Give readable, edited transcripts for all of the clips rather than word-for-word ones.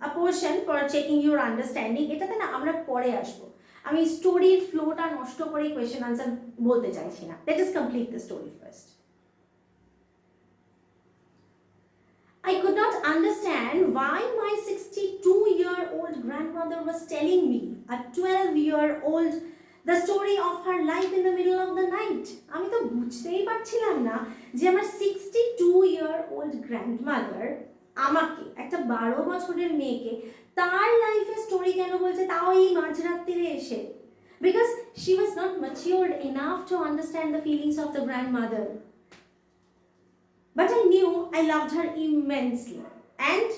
a portion for checking your understanding. এটাতে না আমরা পরে আসবো, আমি স্টোরির ফ্লোটা নষ্ট করে কোয়েশ্চেন আনসার বলতে চাইছি না। Let us complete the story first. I could not understand why my 62-year-old grandmother was telling me, a 12-year-old, the story of her life in the middle of the night. আমি তো বুঝতেই পারছিলাম না যে আমার 62-year-old grandmother আমাকে, একটা 12 বছরের মেয়েকে, তার লাইফের স্টোরি কেন বলছে, তাও এই মাঝরাত্রিরে এসে। Because she was not matured enough to understand the feelings of the grandmother. But I knew I loved her immensely, and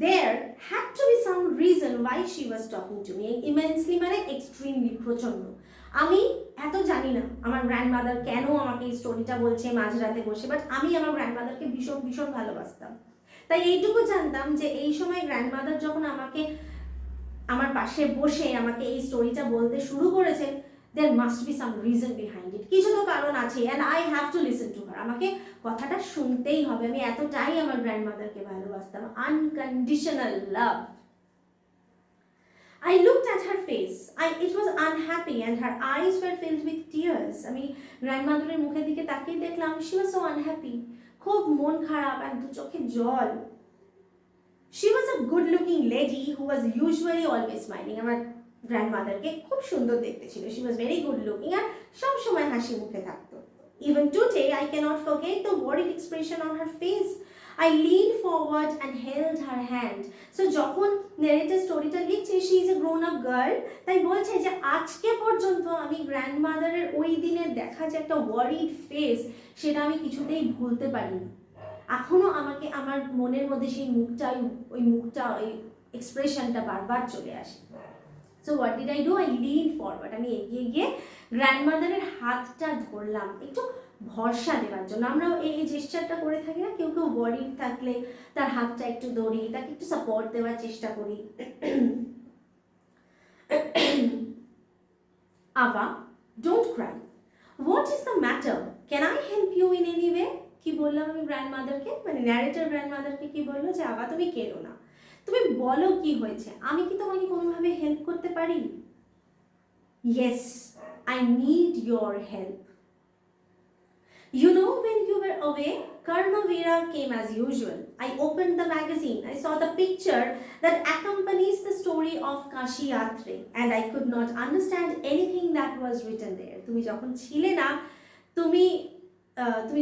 there had to be some reason why she was talking to me. Immensely মানে extremely, প্রচন্ড। আমি এত জানি না আমার grandmother কেন আমাকে এই স্টোরিটা বলছে মাঝরাতে বসে, বাট আমি আমার গ্র্যান্ডমাদারকে ভীষণ ভীষণ ভালোবাসতাম। তাই এইটুকু জানতাম যে এই সময় গ্র্যান্ডমাদার যখন আমাকে আমার পাশে বসে আমাকে এই স্টোরিটা বলতে শুরু করেছে, there must be some reason behind it, কিছু তো কারণ আছে, and I have to listen to her, আমাকে কথাটা শুনতেই হবে। আমি এতটাই আমার গ্র্যান্ডমাদারকে ভালোবাসতাম, unconditional love. I looked at her face. It was unhappy and her eyes were filled with tears. আমি গ্র্যান্ডমাদারের মুখের দিকে তাকিয়ে দেখলাম, she was so unhappy, খুব মন খারাপ, আর দু চোখে জল। She was a good looking lady who was usually always smiling. আমার গ্র্যান্ডমাদারকে খুব সুন্দর দেখতে ছিল, she was very good looking, আর সব সময় হাসি মুখে থাকতো। Even today I cannot forget the worried expression on her face. I leaned forward and held her hand. So যখন narrator স্টোরিটা লিখছে, she is a grown up girl, তাই বলছে যে আজকে পর্যন্ত আমি গ্র্যান্ডমাদারের ওই দিনের দেখা যে একটা ওয়ারিড ফেস, সেটা আমি কিছুতেই ভুলতে পারিনি। এখনো আমাকে আমার মনের মধ্যে সেই মুখটা, ওই এক্সপ্রেশনটা বারবার চলে আসে। So what did I do? I leaned forward. আমি এগিয়ে গিয়ে গ্র্যান্ডমাদারের হাতটা ধরলাম, একটু ভরসা দেওয়ার জন্য। আমরা এই জেস্চারটা করে থাকি না, কেউ কেউ ওয়ারিড থাকলে তার হাতটা একটু ধরি, তাকে একটু সাপোর্ট দেওয়ার চেষ্টা করি। Ava, don't cry. What is the matter? Can I help you in any way? কি বললাম আমি গ্র্যান্ডমাদারকে, মানে ন্যারেটর গ্র্যান্ডমাদারকে কি বললো যে আবা তুমি কেঁদো না, তুমি বলো কি হয়েছে, আমি কি তোমাকে কোনোভাবে হেল্প করতে পারি? Yes, I need your help. You know, when you were away, Karmavira came as usual. I opened the magazine. I saw the picture that accompanies the story of Kashi Yatre, and I could not understand anything that was written there. তুমি যখন ছিলে না, তুমি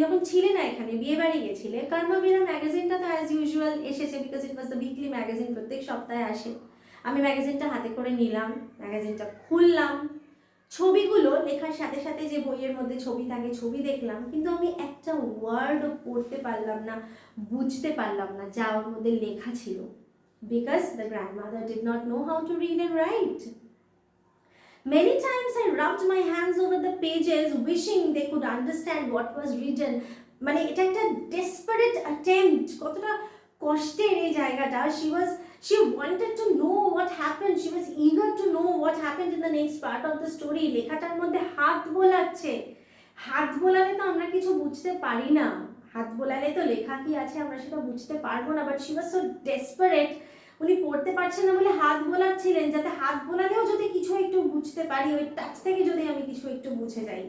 যখন ছিলে না এখানে, বিয়ে বাড়ি গেছিলে, কর্মবীরা ম্যাগাজিনটা তো অ্যাজ ইউজুয়াল এসেছে, because it was the weekly magazine, প্রত্যেক সপ্তাহে আসে। আমি ম্যাগাজিনটা হাতে করে নিলাম, ম্যাগাজিনটা খুললাম, ছবিগুলো লেখার সাথে সাথে যে বইয়ের মধ্যে ছবি থাকে ছবি দেখলাম, কিন্তু আমি একটা ওয়ার্ডও পড়তে পারলাম না, বুঝতে পারলাম না যা ওর মধ্যে লেখা ছিল, because the grandmother did not know how to read and write. Many times I rubbed my hands over the pages wishing they could understand what was written. মানে এটা একটা desperate attempt, কতটা কষ্টের এই জায়গাটা। she wanted to know what happened, she was eager to know what happened in the next part of the story. লেখাটার মধ্যে হাত বোলাচ্ছে, হাত বোলালে তো আমরা কিছু বুঝতে পারি না, হাত বোলালে তো লেখা কি আছে আমরা সেটা বুঝতে পারবো না, but she was so desperate, উনি পড়তে পারছেন না বলে হাত বোলাচ্ছিলেন, যাতে হাত বোলালেও যদি কিছু একটু বুঝতে পারি, ওই টাচ থেকে যদি আমি কিছু একটু বুঝে যাই।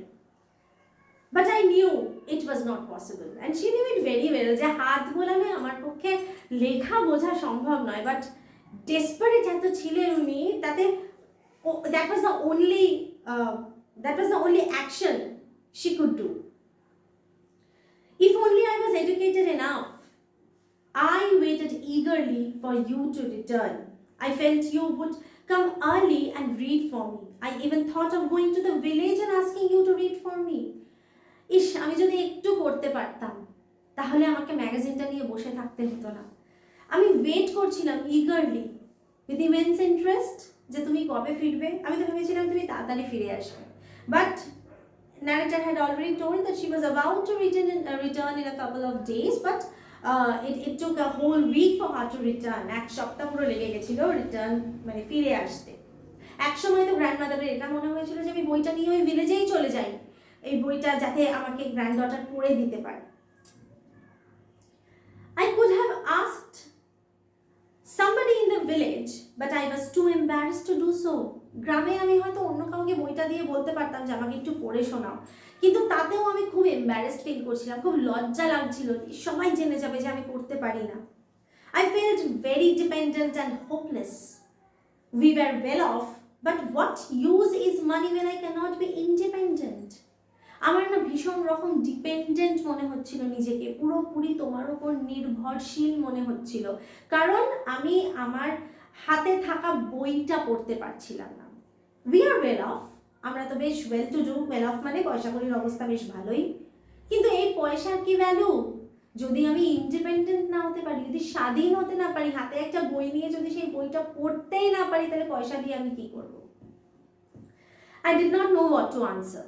But I knew it was not possible, and she knew it very well, যে হাত বোলালে আমার পক্ষে লেখা বোঝা সম্ভব নয়, বাট ডেসপারেট এত ছিলেন উনি, তাতে that was the only action she could do. If only I was educated enough. I waited eagerly for you to return. I felt you would come early and read for me. I even thought of going to the village and asking you to read for me. ইস, আমি যদি একটু পড়তে পারতাম তাহলে আমাকে ম্যাগাজিনটা নিয়ে বসে থাকতে হতো না। আমি ওয়েট করছিলাম eagerly, with immense interest, যে তুমি কবে ফিরবে। আমি তো ভেবেছিলাম তুমি তাড়াতাড়ি ফিরে আসবে, but narrator had already told that she was about to return in a couple of days, but it took a whole week for her to return. এক সপ্তাহ পুরো লেগে গেছিল রিটার্ন, মানে ফিরে আসতে। এক সময় তো গ্র্যান্ডমাদারের এটা মনে হয়েছিল যে আমি বইটা নিয়ে ওই ভিলেজেই চলে যাই, এই বইটা যাতে আমাকে গ্র্যান্ডডটার পড়ে দিতে পারে। I could have asked some village, but I was too embarrassed to do so. গ্রামে আমি হয়তো অন্য কাউকে বইটা দিয়ে বলতে পারতাম যে আমাকে একটু পড়ে শোনাও, কিন্তু তাতেও আমি খুব এম্বারেসড ফিল করছিলাম, খুব লজ্জা লাগছিল, সবাই জেনে যাবে যে আমি পড়তে পারি না। I felt very dependent and hopeless. We were well off, but what use is money when I cannot be independent? আমার না ভীষণ রকম ডিপেন্ডেন্ট মনে হচ্ছিল নিজেকে, পুরোপুরি তোমার উপর নির্ভরশীল মনে হচ্ছিল, কারণ আমি আমার হাতে থাকা বইটা পড়তে পারছিলাম না। উই আর ওয়েল অফ, আমরা তো বেশ well to do, well of মানে পয়সা কড়ির অবস্থা বেশ ভালোই, কিন্তু এই পয়সার কি ভ্যালু যদি আমি ইন্ডিপেন্ডেন্ট না হতে পারি, যদি স্বাধীন হতে না পারি, হাতে একটা বই নিয়ে যদি সেই বইটা পড়তেই না পারি, তাহলে পয়সা দিয়ে আমি কি করব? I did not know what to answer.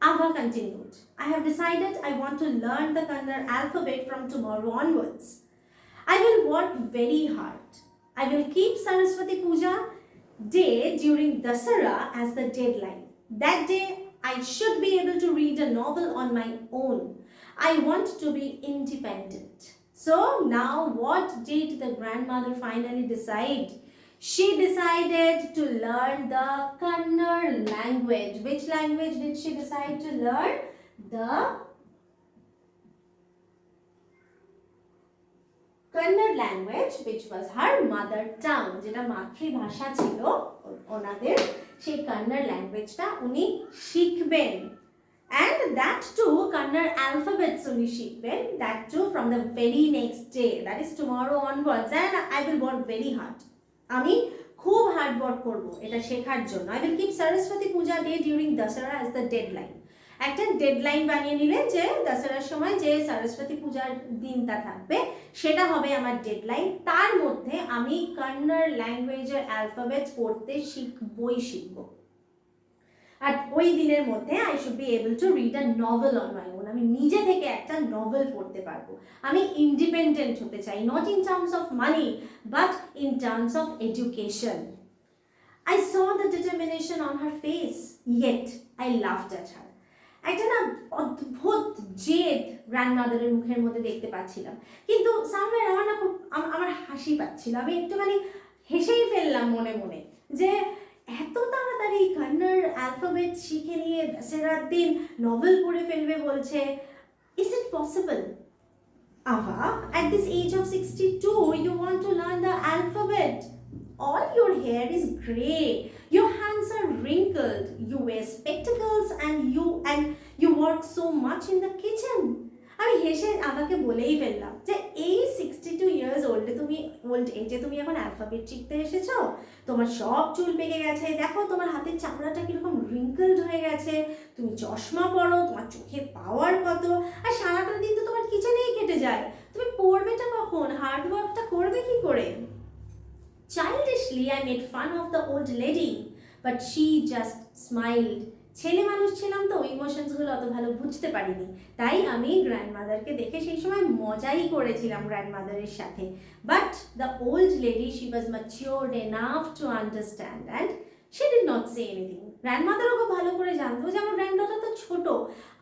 Ava continued, I have decided I want to learn the Kannada alphabet from tomorrow onwards. I will work very hard. I will keep Saraswati Puja day during Dasara as the deadline. That day, I should be able to read a novel on my own. I want to be independent. So now what did the grandmother finally decide? She decided to learn the Kannada language. Which language did she decide to learn? The Kannada language, which was her mother tongue, যেটা মাতৃভাষা ছিল ওনাদের, সেই Kannada languageটা উনি শিখবেন, and that too Kannada alphabets উনি শিখবেন, that too from the very next day, that is tomorrow onwards, and I will work very hard. আমি খুব হার্ড ওয়ার্ক করব এটা শেখার জন্য। I will keep Saraswati Puja day during Dasara as the deadline. একটা deadline বানিয়ে নিলেন যে দশরার সময় যে সরস্বতী পূজার দিনটা থাকবে সেটা হবে আমার ডেডলাইন, তার মধ্যে আমি কন্নড় ল্যাঙ্গুয়েজের অ্যালফাবেটস পড়তে শিখব, আর ওই দিনের মধ্যে I should be able to read a novel on my own, আমি নিজে থেকে একটা নভেল পড়তে পারবো। আমি ইন্ডিপেন্ডেন্ট হতে চাই, not in terms of money but in terms of education. I saw the determination on her face, yet I laughed at her. একটা না অদ্ভুত জেদ গ্র্যান্ডমাদারের মুখের মধ্যে দেখতে পাচ্ছিলাম, কিন্তু সামনে আমার না খুব আমার হাসি পাচ্ছিল, আমি একটুখানি হেসেই ফেললাম মনে মনে যে এত তাড়াতাড়ি কন্নড় অ্যালফাবেট শিখে নিয়ে দশেরার দিন নভেল পড়ে ফেলবে বলছে। Is it possible? Ava, at this age of 62, you want to learn the alphabet? All your hair is grey, your hands are wrinkled, you wear spectacles and you work so much in the kitchen. আমি হেসে আমাকে বলেই ফেললাম যে এই 62 years old এজে তুমি এখন অ্যালফাবেট শিখতে এসেছো, তোমার সব চুল পেকে গেছে, দেখো তোমার হাতের চামড়াটা কিরকম রিঙ্কলড হয়ে গেছে, তুমি চশমা পরো, তোমার চোখে পাওয়ার কত, আর সারাটা দিন তো তোমার কিচেনেই কেটে যায়, তুমি পড়বেটা কখন, হার্ড ওয়ার্কটা করবে কি করে? Childishly, I made fun of the old lady, but she just smiled. ছেলে মানুষ ছিলাম তো ইমোশনসগুলো অত ভালো বুঝতে পারিনি, তাই আমি গ্র্যান্ডমাদারকে দেখে সেই সময় মজাই করেছিলাম গ্র্যান্ডমাদারের সাথে। But the old lady, she was matured enough to understand and she did not say anything. গ্র্যান্ডমাদারও খুব ভালো করে জানতো যে আমার গ্র্যান্ডডটার তো ছোট,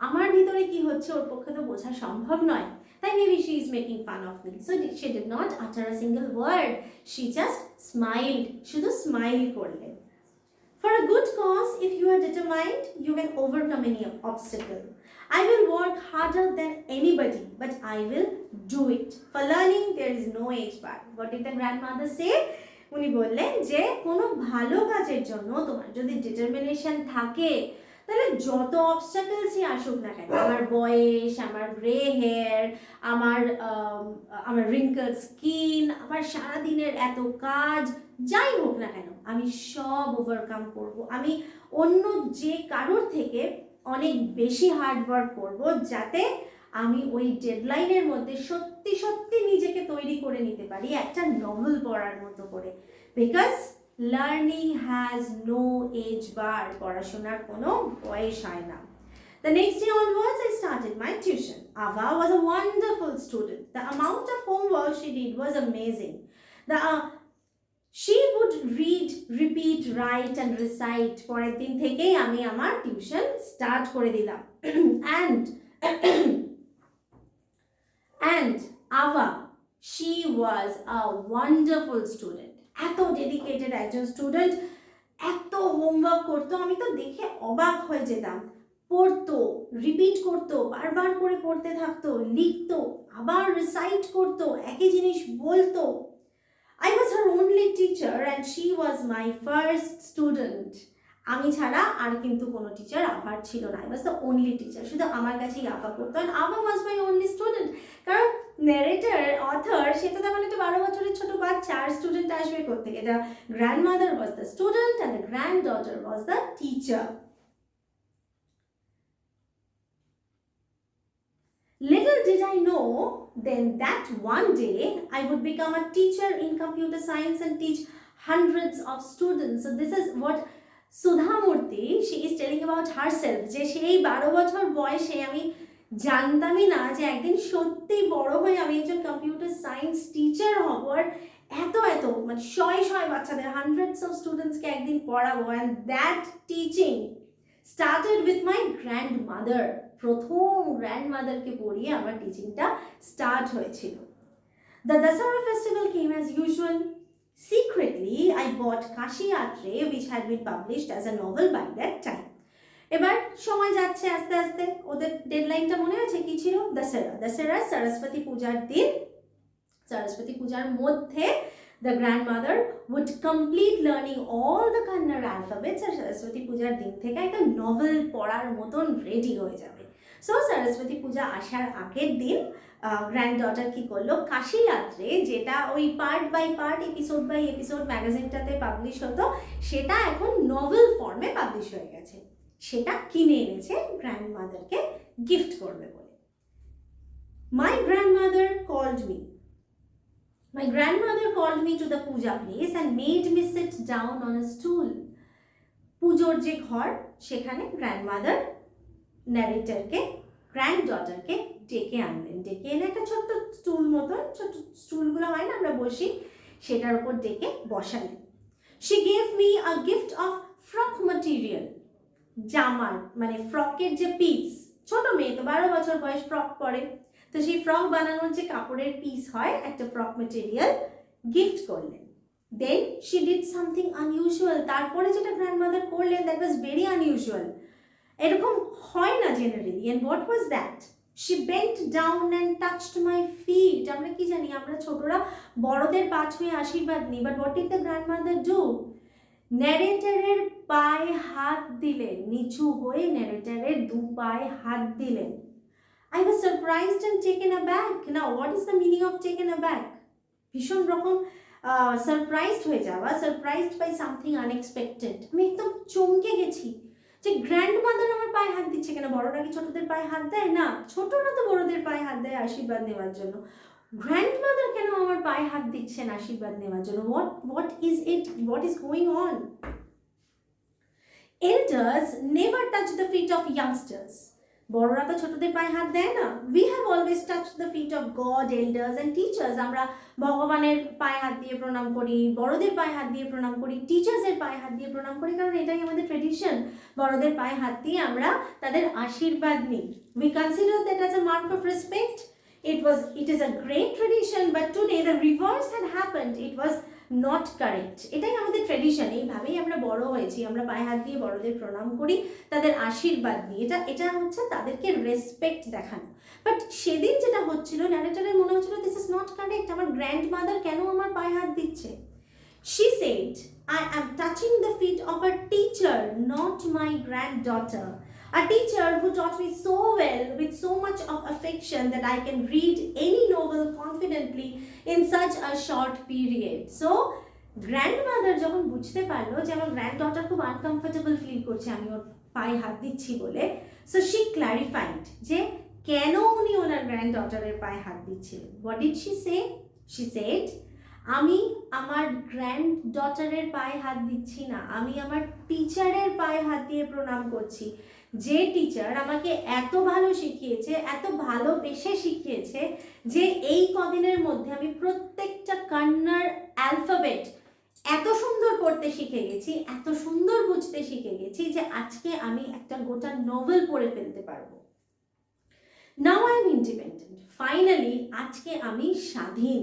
আমার ভিতরে কি হচ্ছে ওর পক্ষে তো বোঝা সম্ভব নয়, তাই maybe she is making fun of me. So she did not utter a single word. She just smiled. শুধু স্মাইল করলেন। For a good cause, if you are determined, you can overcome any obstacle. I will work harder than anybody, but I will do it. For learning, there is no age bar. What did the grandmother say? উনি বললেন যে কোনো ভালো কাজের জন্য তোমার যদি determination থাকে, তাহলে যত অবস্টাকলসই আসুক না কেন, আমার বয়স, আমার গ্রে হেয়ার, আমার রিঙ্কল স্কিন, আমার সারাদিনের এত কাজ, যাই হোক না কেন আমি সব ওভারকাম করব। আমি অন্য যে কারোর থেকে অনেক বেশি হার্ড ওয়ার্ক করব, যাতে আমি ওই ডেডলাইনের মধ্যে সত্যি সত্যি নিজেকে তৈরি করে নিতে পারি একটা নভেল পড়ার মতো করে। Because learning has no age bar, পড়াশোনার কোনো বয়স হয় না। The next day onwards, I started my tuition. Ava was a wonderful student. The amount of homework she did was amazing. She would read, repeat, write and recite. পরের দিন থেকেই আমি আমার টিউশন স্টার্ট করে দিলাম। And Ava, she was a wonderful student. এত dedicated একজন student, এত হোমওয়ার্ক করতো, আমি তো দেখে অবাক হয়ে যেতাম। পড়তো, রিপিট করতো, বারবার করে পড়তে থাকতো, লিখতো, আবার রিসাইট করতো, একই জিনিস বলতো। I was her only teacher and she was my first student. আমি ছাড়া আর কিন্তু কোনো টিচার আভার ছিল না। I was the only teacher. শুধু আমার কাছেই আভা করতো, and আভা was my only student. কারণ narrator, author, সে তো তেমন একটা 12 বছরের ছোট বাচ্চা, আর স্টুডেন্ট আসবে কোত্থেকে? The grandmother was the student and the granddaughter was the teacher. Little did I know then that one day I would become a teacher in computer science and teach hundreds of students. So this is what Sudha Murthy, she is telling about herself, যে সেই 12 বছর বয়সে আমি জানতামই না যে একদিন সত্যি বড় হয়ে আমি একজন কম্পিউটার সায়েন্স টিচার হব, আর এত এত মানে শয়ে শয়ে বাচ্চাদের, হান্ড্রেডস অফ স্টুডেন্টসকে একদিন পড়াবো। And that teaching started with my grandmother. প্রথম গ্র্যান্ডমাদারকে পড়িয়ে আমার টিচিংটা স্টার্ট হয়েছিল। The Dussehra festival came as usual. Secretly, I bought Kashi Yatre, which had been published as a novel by that time. এবার সময় যাচ্ছে আস্তে আস্তে, ওদের ডেডলাইনটা মনে আছে কি ছিল? দশেরা, সরস্বতী পূজার দিন। সরস্বতী পূজার মধ্যে the grandmother would complete learning all the Kannada alphabets, আর সরস্বতী পূজার দিন থেকে একটা নভেল পড়ার মতন রেডি হয়ে যাবে। সো সরস্বতী পূজা আসার আগের দিন গ্র্যান্ডডটার কি করলো, কাশি যাত্রে, যেটা ওই part by part, episode by episode ম্যাগাজিনটাতে পাবলিশ হতো, সেটা এখন নভেল ফর্মে পাবলিশ হয়ে গেছে। সেটা কিনে এনেছে গ্র্যান্ডমাদারকে গিফট করবে বলে। My grandmother called me to the puja place and made me sit down on a stool. পুজোর যে ঘর, সেখানে গ্র্যান্ডমাদার ন্যারেটরকে, গ্র্যান্ডডটারকে ডেকে আনলেন। ডেকে এনে একটা ছোট্ট স্টুল মতন, ছোট্ট স্টুলগুলো হয় না আমরা বসি, সেটার উপর ডেকে বসালেন। She gave me a gift of frock material. জামার মানে ফ্রকের যে পিস, ছোট মেয়ে তো 12 বছর বয়স, ফ্রক পরে, তো সেই ফ্রক বানানোর যে কাপড়ের পিস হয়, একটা ফ্রক মেটেরিয়াল গিফট করলেন। Then she did something unusual. তারপরে যেটা গ্র্যান্ডমাদার করলেন, দ্যাট ওয়াজ ভেরি আনইউজুয়াল, এরকম হয় না generally. And what was that? She bent down and touched my feet. আমরা কি জানি, আমরা ছোটরা বড়দের পা ছুঁয়ে আশীর্বাদ নিই, but what did the grandmother do? ন্যারেটরের পায়ে হাত দিলেন, নিচু হয়ে ন্যারেটরের দু পায়ে হাত দিলেন। I was surprised and taken aback. Now, what is the meaning of taken aback? ভীষণ রকম সারপ্রাইজড হয়ে যাওয়া, সারপ্রাইজড বাই সামথিং আনএক্সপেক্টেড। আমি একদম চমকে গেছি যে গ্র্যান্ডমাদার আমার পায়ে হাত দিচ্ছে কেন? বড়রা কি ছোটদের পায়ে হাত দেয় না? ছোটরা তো বড়দের পায়ে হাত দেয় আশীর্বাদ নেওয়ার জন্য। গ্র্যান্ডমাদার কেন আমার পায়ে হাত দিচ্ছেন আশীর্বাদ নেওয়ার জন্য? What is it? What is going on? Elders never touch the feet of youngsters. বড়রা তো ছোটদের পায়ে হাত দেয় না। We have always touched the feet of God, elders and teachers. আমরা ভগবানের পায়ে হাত দিয়ে প্রণাম করি, বড়দের পায়ে হাত দিয়ে প্রণাম করি, টিচার্সের পায়ে হাত দিয়ে প্রণাম করি, কারণ এটাই আমাদের ট্রেডিশন। বড়দের পায়ে হাত দিয়ে আমরা তাদের আশীর্বাদ নিই। We consider that as a mark of respect. It is a great tradition, but today the reverse had happened. It was not correct. এটাই আমাদের ট্রেডিশন, এইভাবেই আমরা বড় হয়েছি। আমরা পায়ে হাত দিয়ে বড়দের প্রণাম করি, তাদের আশীর্বাদ নিই, এটা হচ্ছে তাদেরকে রেসপেক্ট দেখানো। বাট সেদিন যেটা হচ্ছিল, ন্যারেটরের মনে হচ্ছিল দিস ইজ নট কারেক্ট। আমার গ্র্যান্ডমাদার কেন আমার পায়ে হাত দিচ্ছে? She said, I am touching the feet of a teacher, not my granddaughter. A teacher who taught me so well with so much of affection that I can read any novel confidently in such a short period. So, grandmother যখন বুঝতে পারলো যে আমার গ্র্যান্ডডটার খুব uncomfortable feel করছে আমি ওর পায়ে হাত দিচ্ছি বলে, সো শি ক্ল্যারিফাইড যে কেন উনি ওনার গ্র্যান্ডডটারের পায়ে হাত দিচ্ছিলেন। What did she say? She said, আমি আমার গ্র্যান্ডডটারের পায়ে হাত দিচ্ছি না, আমি আমার টিচারের পায়ে হাত দিয়ে প্রণাম করছি। যে টিচার আমাকে এত ভালো শিখিয়েছে, এত ভালোবেসে শিখিয়েছে, যে এই কদিনের মধ্যে আমি প্রত্যেকটা কন্নড় অ্যালফাবেট এত সুন্দর পড়তে শিখে গেছি, এত সুন্দর বুঝতে শিখে গেছি যে আজকে আমি একটা গোটা নোভেল পড়ে ফেলতে পারবো। Now I am independent. Finally আজকে আমি স্বাধীন।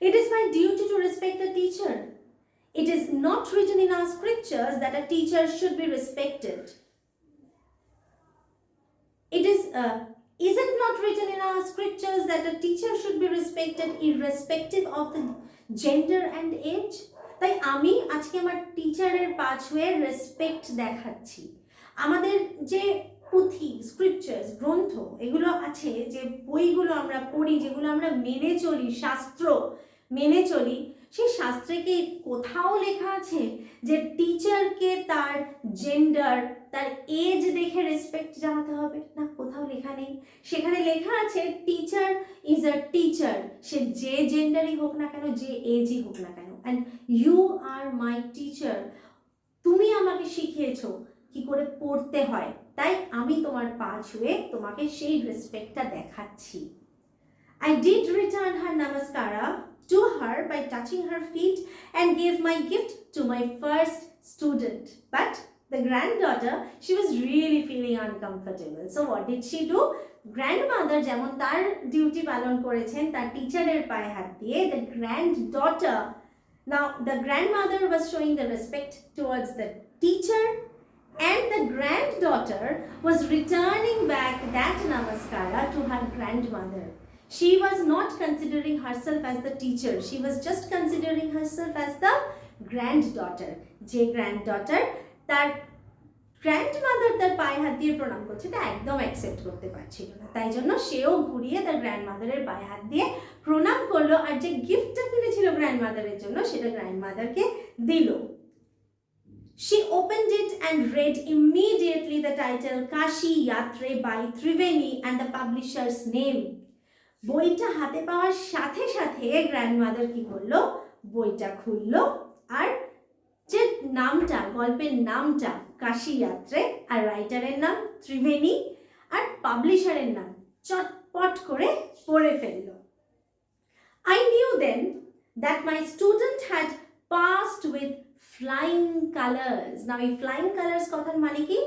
It is my duty to respect the teacher. It is not written in our scriptures that a teacher should be respected. Is it not written in our scriptures that a teacher should be respected irrespective of the gender and age? তাই আমি আজকে আমার টিচারের পা ছুঁয়ে respect দেখাচ্ছি। আমাদের যে পুঁথি, স্ক্রিপচার্স, গ্রন্থ এগুলো আছে, যে বইগুলো আমরা পড়ি, যেগুলো আমরা মেনে চলি, শাস্ত্র মেনে চলি, সেই শাস্ত্রে কি কোথাও লেখা আছে যে টিচারকে তার জেন্ডার, তার এজ দেখে রেসপেক্ট জানাতে হবে? না, কোথাও লেখা নেই। সেখানে লেখা আছে টিচার ইজ আ টিচার, সে যে জেন্ডারই হোক না কেন, যে এজই হোক না কেন। And you are my teacher, তুমি আমাকে শিখিয়েছো কি করে পড়তে হয়, তাই আমি তোমার পা ছুঁয়ে তোমাকে সেই রেসপেক্টটা দেখাচ্ছি। I did return her namaskara to her by touching her feet and gave my gift to my first student. But the granddaughter, she was really feeling uncomfortable. So what did she do? Grandmother যেমন তার duty পালন করেছেন তার টিচারের পায়ে হাত দিয়ে, the granddaughter, now the grandmother was showing the respect towards the teacher, and the granddaughter was returning back that namaskara to her grandmother. She was not considering herself as the teacher, she was just considering herself as the granddaughter. যে granddaughter তার grandmother তার পায়ে হাত দিয়ে প্রণাম করছে, এটা একদম অ্যাকসেপ্ট করতে পারছিল না, তাই জন্য সেও ঘুরিয়ে তার গ্র্যান্ডমাদারের পায়ে হাত দিয়ে প্রণাম করলো, আর যে গিফটটা কিনেছিল গ্র্যান্ডমাদারের জন্য সেটা গ্র্যান্ডমাদারকে দিল। She opened it and read immediately the title Kashi Yatre by Triveni and the publisher's name. বইটা হাতে পাওয়ার সাথে সাথে গ্র্যান্ডমাদার কি করলো, বইটা খুললো, আর যে নামটা, গল্পের নামটা কাশি যাত্রে, আর রাইটারের নাম ত্রিবেণী, আর পাবলিশারের নাম চটপট করে পড়ে ফেলল। I knew then that my student had passed with flying colors. Now এই flying colors কথার মানে কি,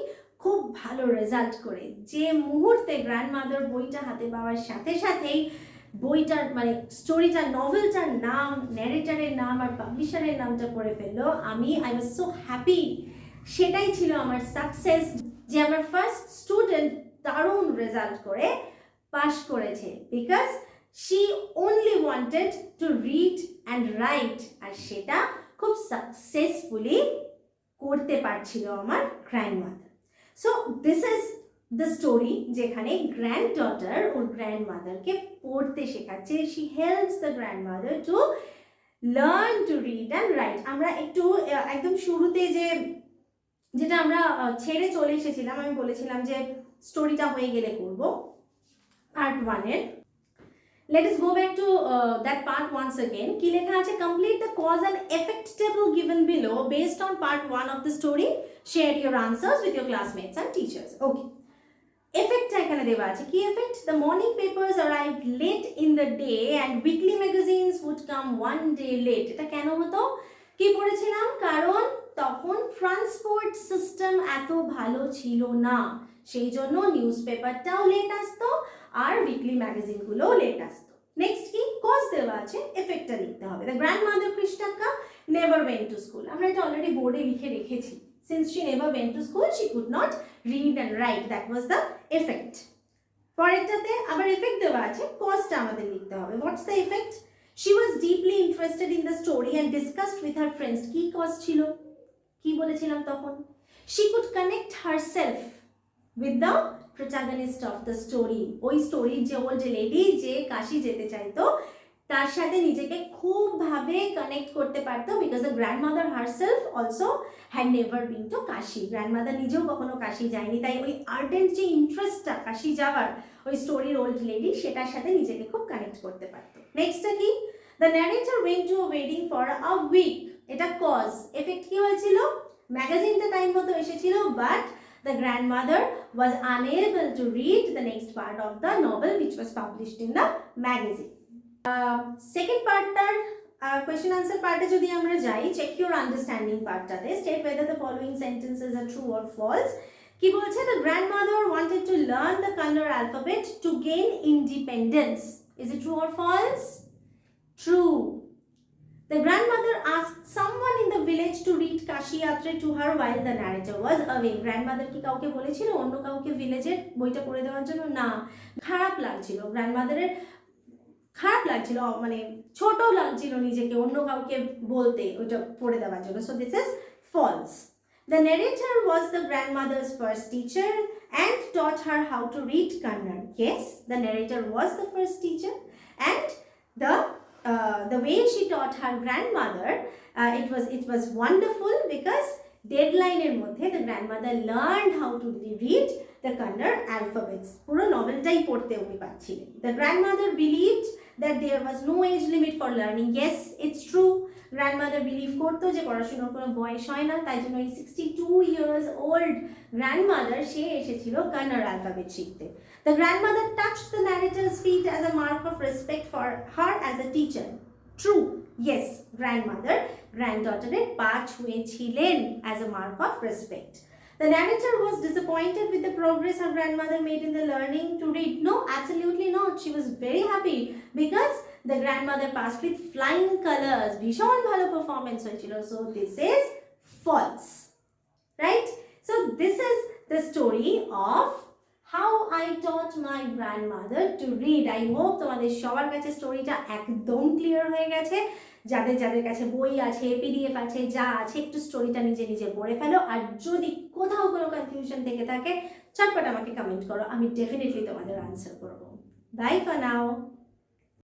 খুব ভালো রেজাল্ট করে। যে মুহূর্তে গ্র্যান্ডমাদার বইটা হাতে পাওয়ার সাথে সাথেই বইটার মানে স্টোরিটার, নভেলটার নাম, ন্যারেটারের নাম আর পাবলিশারের নামটা পড়ে ফেললো, আই ওয়াজ সো হ্যাপি। সেটাই ছিল আমার সাকসেস, যে আমার ফার্স্ট স্টুডেন্ট দারুণ রেজাল্ট করে পাস করেছে, because she only wanted to read and write, আর সেটা খুব সাকসেসফুলি করতে পারছিল আমার গ্র্যান্ডমাদার। So this is the story, যেখানে গ্র্যান্ডডটার ওর গ্র্যান্ডমাদারকে পড়তে শেখাচ্ছে। She helps the grandmother to learn to read and write. আমরা একটু একদম শুরুতে যেটা আমরা ছেড়ে চলে এসেছিলাম, আমি বলেছিলাম যে স্টোরিটা হয়ে গেলে করব part 1-এর। Let us go back to that part once again. কি লেখা আছে? Complete the cause and effect table given below based on part 1 of the story. Share your answers with your classmates and teachers. Okay. Effect এখানে দেওয়া আছে। কি effect? The morning papers arrived late in the day and weekly magazines would come one day late. এটা কেন হতো? কি পড়েছিলাম? কারণ তখন ট্রান্সপোর্ট সিস্টেম এত ভালো ছিল না, সেই জন্য নিউজ পেপারটাও লেট আসতো আর উইকলি ম্যাগাজিনগুলোও লেট আসতো। নেক্সট কি? কজ দেওয়া আছে, এফেক্টটা লিখতে হবে। The grandmother Krishnakka never went to school. আমরা এটা অলরেডি বোর্ডে লিখে রেখেছি। Since she never went to school she could not read and write, that was the effect. পরেরটাতে আবার এফেক্ট দেওয়া আছে, কজটা আমাদের লিখতে হবে। What's the effect? She was deeply interested in the story and discussed with her friends. কি cause ছিল? কি বলেছিলাম তখন? She could connect herself with the protagonist of the story. ওই স্টোরির যে ওল্ড লেডি যে কাশি যেতে চাইতো তার সাথে নিজেকে খুব ভাবে কানেক্ট করতে পারতো, because the grandmother herself also had never been to Kashi. Grandmother নিজেও কখনো কাশি যায়নি, তাই ওই আর্ডেন্ট যে ইন্টারেস্টটা কাশি যাওয়ার ওই স্টোরির ওল্ড লেডি, সেটার সাথে নিজেকে খুব কানেক্ট করতে পারতো। নেক্সটটা কি? The narrator went to a wedding for a week. এটা কজ। এফেক্ট কি হয়েছিল? ম্যাগাজিনটা টাইম মতো এসেছিল, but the grandmother was unable to read the next part of the novel which was published in the magazine. Second part tar question answer part e jodi amra jai, check your understanding part tate, state whether the following sentences are true or false. Ki bolche? The grandmother wanted to learn the Kannada alphabet to gain independence. Is it true or false? True. The grandmother asked someone in the village to read Kashi Yatre to her while the narrator was away. Grandmother কি কাউকে বলেছিল অন্য কাউকে ভিলেজের বইটা পড়ে দেওয়ার জন্য? না, খারাপ লাগছিল গ্র্যান্ডমাদারের, খারাপ লাগছিল, মানে ছোট লাগছিল নিজেকে অন্য কাউকে বলতে ওইটা পড়ে দেওয়ার জন্য। So this is false. The narrator was the grandmother's first teacher and taught her how to read Kannada. Yes, the narrator was the first teacher, and the way she taught her grandmother, it was wonderful because deadline এর মধ্যে the grandmother learned how to read the Kannada alphabets. পুরো নভেলটাই পড়তে উনি পাচ্ছিলেন। The grandmother believed that there was no age limit for learning. Yes, it's true. Grandmother believe করতো যে পড়াশোনার কোনো বয়স হয় না, তাই জন্য এই 62 years old grandmother সে এসেছিল Kannada alphabet শিখতে। The grandmother touched the narrator's feet as a mark of respect for her as a teacher. True. Yes, grandmother granddaughter-এর পা ছুঁয়েছিলেন as a mark of respect. The narrator was disappointed with the progress her grandmother made in the learning to read. No, absolutely not. She was very happy because the grandmother passed with flying colors. ভীষণ ভালো performance হয়েছিল. So this is false. Right? So this is the story of how I taught my grandmother to read. I hope তোমাদের সবার কাছে স্টোরিটা একদম clear হয়ে গেছে। যাদের যাদের কাছে বই আছে, পিডিএফ আছে, যা আছে, একটু স্টোরিটা নিজে নিজে পড়ে ফেলো। আর যদি কোথাও কোনো কনফিউশন থেকে থাকে চটপট আমাকে কমেন্ট করো, আমি ডেফিনেটলি তোমাদের আনসার করবো। Bye for now.